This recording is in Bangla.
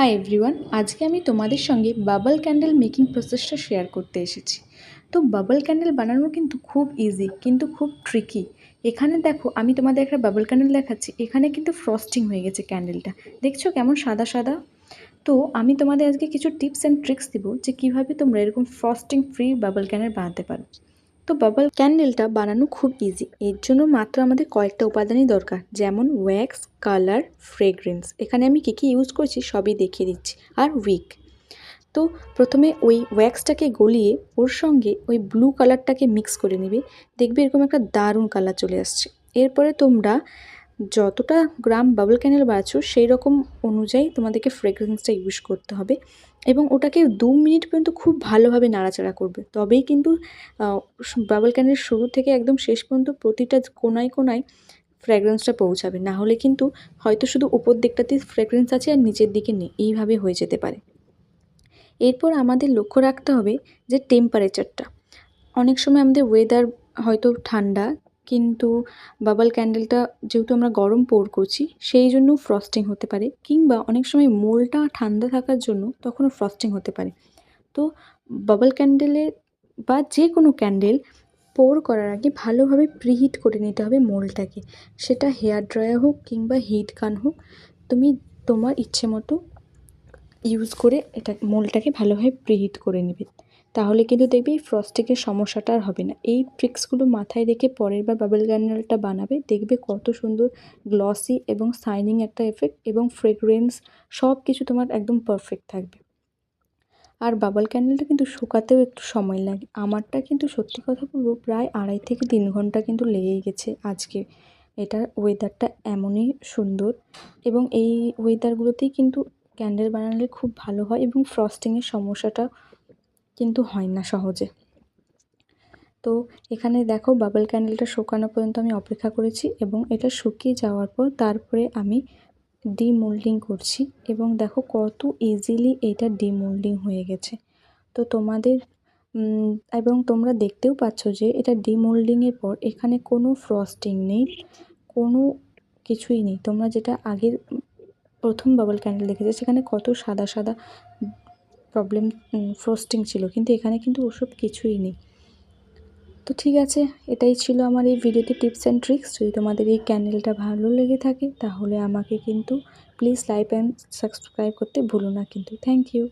হাই এভরিওয়ান, আজকে আমি তোমাদের সঙ্গে বাবল ক্যান্ডেল মেকিং প্রসেসটা শেয়ার করতে এসেছি। তো বাবল ক্যান্ডেল বানানো কিন্তু খুব ইজি, কিন্তু খুব ট্রিকি। এখানে দেখো, আমি তোমাদের একটা বাবল ক্যান্ডেল দেখাচ্ছি। এখানে কিন্তু ফ্রস্টিং হয়ে গেছে ক্যান্ডেলটা, দেখছো কেমন সাদা সাদা। তো আমি তোমাদের আজকে কিছু টিপস অ্যান্ড ট্রিক্স দিব যে কীভাবে তোমরা এরকম ফ্রস্টিং ফ্রি বাবল ক্যান্ডেল বানাতে পারো। তো বাবল ক্যান্ডেলটা বানানো খুব ইজি। এর জন্য মাত্র আমাদের কয়েকটা উপাদানই দরকার, যেমন ওয়্যাক্স, কালার, ফ্রেগ্রেন্স। এখানে আমি কী কী ইউজ করছি সবই দেখিয়ে দিচ্ছি, আর উইক। তো প্রথমে ওই ওয়্যাক্সটাকে গলিয়ে ওর সঙ্গে ওই ব্লু কালারটাকে মিক্স করে নেবে, দেখবে এরকম একটা দারুণ কালার চলে আসছে। এরপরে তোমরা যতটা গ্রাম বাবল ক্যান্ডেল বানাচ্ছো সেই রকম অনুযায়ী তোমাদেরকে ফ্রেগ্রেন্সটা ইউজ করতে হবে, এবং ওটাকে 2 মিনিট পর্যন্ত খুব ভালোভাবে নাড়াচাড়া করবে। তবেই কিন্তু বাবল ক্যান্ডেল শুরু থেকে একদম শেষ পর্যন্ত প্রতিটা কোনায় কোনায় ফ্র্যাগ্রেন্সটা পৌঁছাবে। না হলে কিন্তু হয়তো শুধু উপর দিকটাতেই ফ্র্যাগ্রেন্স আছে আর নিচের দিকে নেই, এইভাবে হয়ে যেতে পারে। এরপর আমাদের লক্ষ্য রাখতে হবে যে টেম্পারেচারটা। অনেক সময় আমাদের ওয়েদার হয়তো ঠান্ডা, কিন্তু বাবল ক্যান্ডেলটা যেহেতু আমরা গরম পোর করছি সেই জন্য ফ্রস্টিং হতে পারে, কিংবা অনেক সময় মোলটা ঠান্ডা থাকার জন্য তখনও ফ্রস্টিং হতে পারে। তো বাবল ক্যান্ডেলে বা যে কোনো ক্যান্ডেল পোর করার আগে ভালোভাবে প্রিহিট করে নিতে হবে মোলটাকে। সেটা হেয়ার ড্রায়ার হোক কিংবা হিট গান হোক, তুমি তোমার ইচ্ছে মতো ইউজ করে এটা মোলটাকে ভালোভাবে প্রিহিট করে নেবে। তাহলে কিন্তু দেখবে এই ফ্রস্টিংয়ের সমস্যাটা আর হবে না। এই ট্রিক্সগুলো মাথায় রেখে পরের বার বাবল ক্যান্ডেলটা বানাবে, দেখবে কত সুন্দর গ্লসি এবং শাইনিং একটা এফেক্ট, এবং ফ্রেগ্রেন্স সব কিছু তোমার একদম পারফেক্ট থাকবে। আর বাবল ক্যান্ডেলটা কিন্তু শুকাতেও একটু সময় লাগে। আমারটা কিন্তু সত্যি কথা বলবো প্রায় 2.5 থেকে 3 ঘন্টা কিন্তু লেগেই গেছে আজকে। এটার ওয়েদারটা এমনই সুন্দর, এবং এই ওয়েদারগুলোতেই কিন্তু ক্যান্ডেল বানালে খুব ভালো হয়, এবং ফ্রস্টিংয়ের সমস্যাটা কিন্তু হয় না সহজে। তো এখানে দেখো বাবল ক্যান্ডেলটা শুকানো পর্যন্ত আমি অপেক্ষা করেছি, এবং এটা শুকিয়ে যাওয়ার পর তারপরে আমি ডিমোল্ডিং করছি, এবং দেখো কত ইজিলি এটা ডিমোল্ডিং হয়ে গেছে। তো তোমাদের এবং তোমরা দেখতেও পাচ্ছ যে এটা ডিমোল্ডিংয়ের পর এখানে কোনো ফ্রস্টিং নেই, কোনো কিছুই নেই। তোমরা যেটা আগের প্রথম বাবল ক্যান্ডেল দেখেছো সেখানে কত সাদা সাদা প্রবলেম ফ্রস্টিং ছিল, কিন্তু এখানে কিন্তু ওসব কিছুই নেই। তো ঠিক আছে, এটাই ছিল আমার এই ভিডিওতে টিপস অ্যান্ড ট্রিক্স। যদি তোমাদের এই ক্যান্ডেলটা ভালো লেগে থাকে তাহলে আমাকে কিন্তু প্লিজ লাইক অ্যান্ড সাবস্ক্রাইব করতে ভুলো না কিন্তু। Thank you.